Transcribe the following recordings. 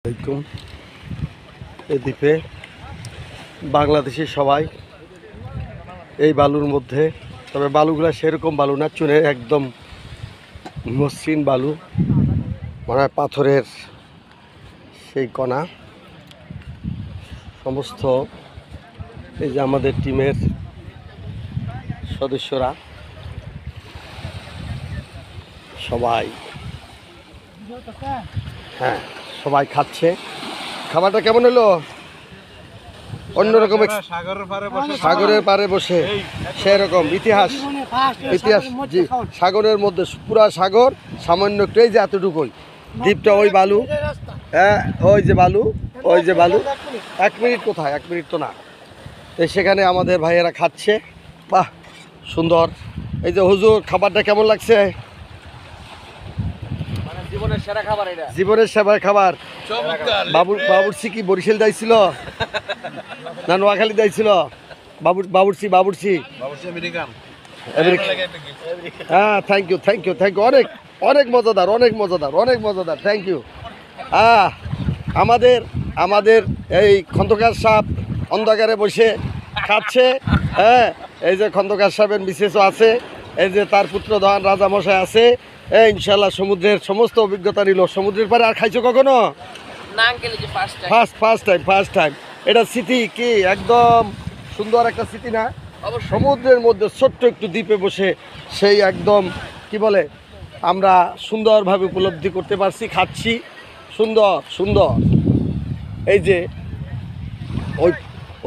আসসালামু এই দ্বীপে বাংলাদেশি সবাই এই বালুর মধ্যে, তবে বালুগুলো সেরকম বালু না, চুনের একদম মসৃণ বালু, মানে পাথরের সেই কণা। সমস্ত এই যে আমাদের টিমের সদস্যরা সবাই, হ্যাঁ সবাই খাচ্ছে। খাবারটা কেমন হলো? অন্যরকম, সাগরের পাড়ে বসে সেরকম ইতিহাস জি, সাগরের মধ্যে পুরা সাগর, সামান্য একটু এই যে এতটুকুই দ্বীপটা, ওই বালু, হ্যাঁ ওই যে বালু, ওই যে বালু। 1 মিনিট কোথায়, 1 মিনিট তো না। তো সেখানে আমাদের ভাইয়েরা খাচ্ছে, বাহ সুন্দর। এই যে হুজুর, খাবারটা কেমন লাগছে? জীবনের সেরা খাবার এটা, জীবনের সেরা খাবার। বাবুর্চি কি বরিশাল যাইছিল না নোয়াখালী যাইছিল? বাবুর্চি আমেরিকান। হ্যাঁ thank you thank you thank you, অনেক অনেক মজাদার, অনেক মজাদার, অনেক মজাদার, থ্যাংক ইউ। আমাদের এই খন্দকার সাহেব অন্ধকারে বসে খাচ্ছে। হ্যাঁ এই যে খন্দকার সাহেবের মিসেসও আছে, এই যে তার পুত্রধন রাজামশাই আছে। ইনশাল্লাহ সমুদ্রের সমস্ত অভিজ্ঞতা নিল। সমুদ্রের পারে আর খাইছো কখনো? First time. এটা স্মৃতি কি একদম সুন্দর একটা স্মৃতি না? সমুদ্রের মধ্যে ছোট্ট একটু দ্বীপে বসে সেই একদম কি বলে, আমরা সুন্দরভাবে উপলব্ধি করতে পারছি, খাচ্ছি। সুন্দর সুন্দর। এই যে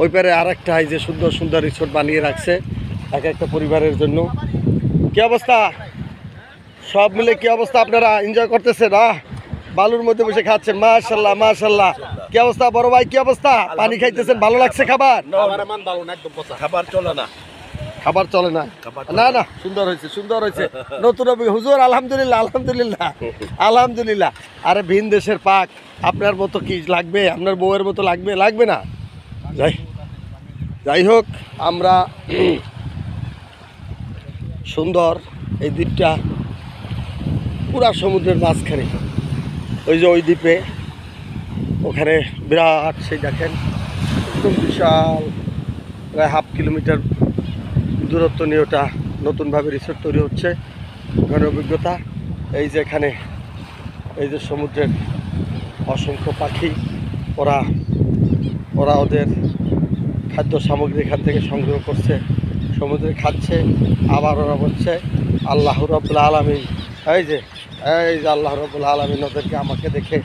ওই পারে আর একটা, এই যে সুন্দর সুন্দর রিসোর্ট বানিয়ে রাখছে এক একটা পরিবারের জন্য। কি অবস্থা সব মিলে? কি অবস্থা? আপনারা এনজয় করতেছেন? বালুর মধ্যে বসে খাচ্ছেন, মাশাআল্লাহ মাশাআল্লাহ। কি অবস্থা বড় ভাই, কি অবস্থা? পানি খাইতেছেন, ভালো লাগছে খাবার? খাবার চলে না, খাবার চলে না, না না, সুন্দর হয়েছে সুন্দর হয়েছে। নতুন হুজুর, আলহামদুলিল্লাহ আলহামদুলিল্লাহ আলহামদুলিল্লাহ। আরে ভিন দেশের পাক, আপনার মতো কি লাগবে? আপনার বউয়ের মতো লাগবে? লাগবে না। যাই হোক, আমরা সুন্দর এই দ্বীপটা পুরা সমুদ্রের মাঝখানে, ওই যে ওই দ্বীপে, ওখানে বিরাট সেই দেখেন একদম বিশাল, প্রায় 1/2 কিলোমিটার দূরত্ব নিয়ে ওটা নতুনভাবে রিসোর্ট তৈরি হচ্ছে। ওখানে অভিজ্ঞতা, এই যে এখানে এই যে সমুদ্রের অসংখ্য পাখি, ওরা ওদের খাদ্য সামগ্রী এখান থেকে সংগ্রহ করছে, সমুদ্রে খাচ্ছে, আবার ওরা বলছে আল্লাহ রাব্বুল আলামিন, এই যে আল্লাহ রাব্বুল আলামিন ওদেরকে আমাকে দেখে